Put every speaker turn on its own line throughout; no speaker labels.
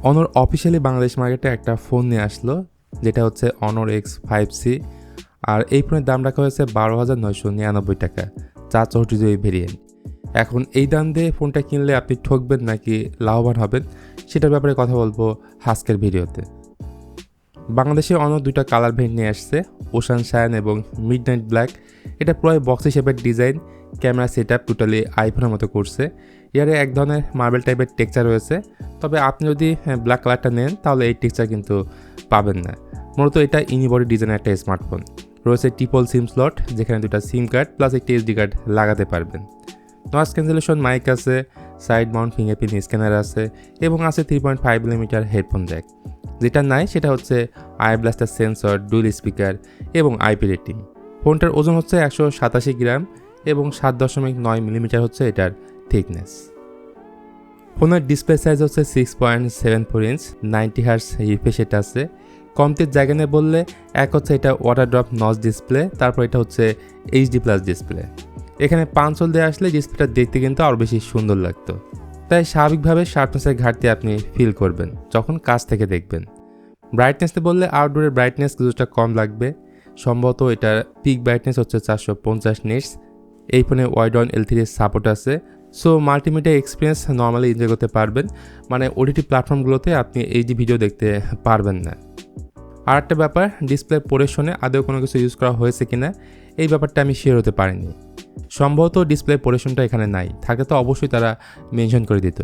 অনর অফিসিয়ালি বাংলাদেশ মার্কেটে একটা ফোন নিয়ে আসলো, যেটা হচ্ছে অনর X5C। আর এই ফোনের দাম রাখা হয়েছে 12,999 টাকা, 464 ভেরিয়েন্ট। এখন এই দাম দিয়ে ফোনটা কিনলে আপনি ঠকবেন নাকি লাভবান হবেন, সেটার ব্যাপারে কথা বলবো আজকের ভিডিওতে। বাংলাদেশে অনর দুইটা কালার ভেরিয়েন্ট নিয়ে আসছে, ওশান শাইন এবং মিডনাইট ব্ল্যাক। এটা পুরো বক্স শেপের design, camera set up totally আইফোনের মতো করছে। ইয়ারে এক ধরনের মার্বেল টাইপের টেক্সচার রয়েছে, তবে আপনি যদি ব্ল্যাক কালারটা নেন তাহলে এই টেক্সচার কিন্তু পাবেন না। মূলত এটা ইউনিবডি ডিজাইনের একটা স্মার্টফোন। রয়েছে ট্রিপল সিম স্লট, যেখানে দুটো সিম কার্ড প্লাস একটি SD কার্ড লাগাতে পারবেন। নয়েজ ক্যান্সেলেশন মাইক আছে, সাইড মাউন্ট ফিঙ্গারপ্রিন্ট স্ক্যানার আছে এবং আছে 3.5mm হেডফোন জ্যাক। যেটা নাই সেটা হচ্ছে I blaster sensor, dual speaker এবং IP রেটিং। ফোনটার ওজন হচ্ছে 187 গ্রাম এবং 7.9mm হচ্ছে এটার থিকনেস। ফোনের ডিসপ্লে সাইজ হচ্ছে 6.74 ইঞ্চ, 90 Hz রিফ্রেশ রেট আছে। কমতির জায়গা নিয়ে বললে এক হচ্ছে এটা ওয়াটার ড্রপ নচ ডিসপ্লে, তারপর এটা হচ্ছে HD+ ডিসপ্লে। এখানে পাঞ্চল দিয়ে আসলে ডিসপ্লেটা দেখতে কিন্তু আরও বেশি সুন্দর লাগতো, তাই স্বাভাবিকভাবে শার্পনেসের ঘাটতি আপনি ফিল করবেন যখন কাছ থেকে দেখবেন। ব্রাইটনেসে বললে আউটডোরের ব্রাইটনেস কিছুটা কম লাগবে, সম্ভবত এটার পিক ব্রাইটনেস হচ্ছে 450 নিটস। এই ফোনে ওয়াইড অন L3 সাপোর্ট আছে, so multimedia experience normally enjoy করতে পারবেন, মানে OTT প্ল্যাটফর্মগুলোতে আপনি HD ভিডিও দেখতে পারবেন না। আর একটা ব্যাপার, ডিসপ্লে পোরেশনে আদৌ কোনো কিছু ইউজ করা হয়েছে কিনা এই ব্যাপারটা আমি শিওর হতে পারিনি। সম্ভবত ডিসপ্লে পোরেশনটা এখানে নাই, থাকে তো অবশ্যই তারা মেনশন করে দিত।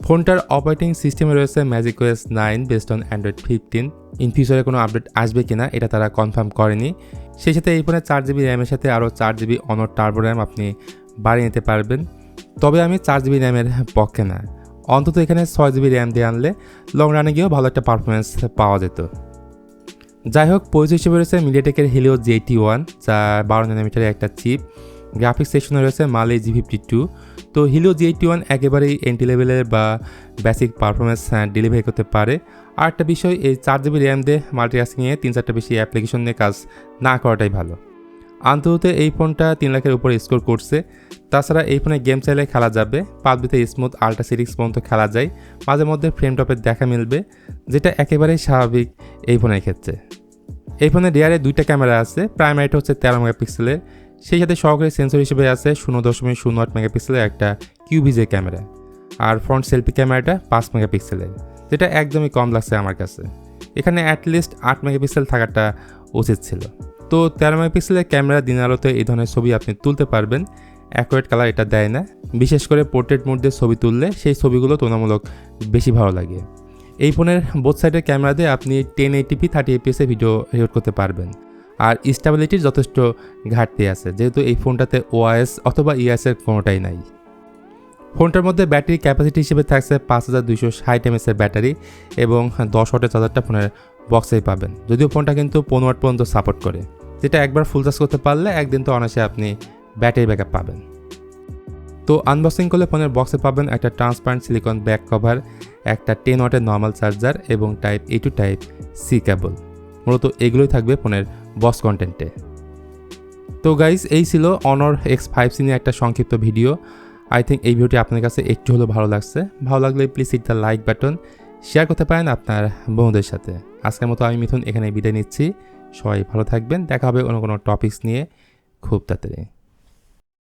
ফোনটার অপারেটিং সিস্টেমে রয়েছে ম্যাজিকOS 9 বেসড অন Android 15। ইন ফিউচারে কোনো আপডেট আসবে কিনা এটা তারা কনফার্ম করেনি। সেই সাথে এই ফোনে 4GB র্যামের সাথে আরও 4GB অনর টার্বো র্যাম আপনি বাড়িয়ে নিতে পারবেন, তবে আমি 4GB র্যামের পক্ষে না। অন্তত এখানে 6GB র্যাম দিয়ে আনলে লং রানে গিয়েও ভালো একটা পারফরমেন্স পাওয়া যেত। যাই হোক, পরিচয় হিসেবে রয়েছে মিডিয়াটেকের Helio G81, যা 12nm একটা চিপ। গ্রাফিক্স সেকশনে রয়েছে Mali G52। তো Helio G81 একেবারেই এন্ট্রি লেভেলের বা বেসিক পারফরমেন্স ডেলিভারি করতে পারে। আর একটা বিষয়, এই 4GB র্যাম দিয়ে মাল্টিটাস্কিংয়ে 3-4টা বেশি অ্যাপ্লিকেশন নিয়ে কাজ না করাটাই ভালো। আন্তত এই ফোনটা 3 লাখের উপরে স্কোর করছে। তাছাড়া এই ফোনে গেম চাইলে খেলা যাবে, পাবজিতে স্মুথ আল্ট্রা সিরিক্স পর্যন্ত খেলা যায়, মাঝে মধ্যে ফ্রেম টপের দেখা মিলবে, যেটা একেবারেই স্বাভাবিক এই ফোনের ক্ষেত্রে। এই ফোনে রিয়ারে 2টা ক্যামেরা আছে, প্রাইমারিটা হচ্ছে 13 মেগাপিক্সেলের, সেই সাথে সহকারী সেন্সর হিসেবে আছে 0.08 মেগাপিক্সেলের একটা QVJ ক্যামেরা। আর ফ্রন্ট সেলফি ক্যামেরাটা 5 মেগাপিক্সেলের, যেটা একদমই কম লাগছে আমার কাছে। এখানে অ্যাটলিস্ট 8 মেগাপিক্সেল থাকাটা উচিত ছিল। তো 13 মেগাপিক্সেলের ক্যামেরা দিনের আলোতে এই ধরনের ছবি আপনি তুলতে পারবেন, অ্যাকুরেট কালার এটা দেয় না। বিশেষ করে পোর্ট্রেট মোড দিয়ে ছবি তুললে সেই ছবিগুলো তুলনামূলক বেশি ভালো লাগে। এই ফোনের বোথ সাইডের ক্যামেরা দিয়ে আপনি 1080p 30fps ভিডিও রেকর্ড করতে পারবেন। আর স্টেবিলিটির যথেষ্ট ঘাটতি আছে, যেহেতু এই ফোনটাতে OIS অথবা EIS এর কোনোটাই নাই। ফোনটার মধ্যে ব্যাটারি ক্যাপাসিটি হিসেবে থাকছে 5260 mAh এর ব্যাটারি এবং 10 ওয়াটের চার্জারটা ফোনের বক্সেই পাবেন, যদিও ফোনটা কিন্তু 15 ওয়াট পর্যন্ত সাপোর্ট করে, যেটা একবার ফুল চার্জ করতে পারলে একদিন তো অনায়াসে আপনি ব্যাটারি ব্যাকআপ পাবেন। তো আনবক্সিং করলে ফোনের বক্সে পাবেন একটা ট্রান্সপারেন্ট সিলিকন ব্যাক কভার, একটা 10 ওয়াটের নর্মাল চার্জার এবং type A to type C কেবল। মূলত এগুলোই থাকবে ফোনের বক্স কন্টেন্টে। তো গাইস, এই ছিল অনর X5C নিয়ে একটা সংক্ষিপ্ত ভিডিও। আই থিঙ্ক এই ভিডিওটি আপনার কাছে একটু হলেও ভালো লাগছে। ভালো লাগলে please hit the like button, share করতে পারেন আপনার বন্ধুদের সাথে। আজকের মতো আমি মিথুন এখানে বিদায় নিচ্ছি। সবাই ভালো থাকবেন, দেখা হবে অন্য কোনো টপিকস নিয়ে খুব তাড়াতাড়ি।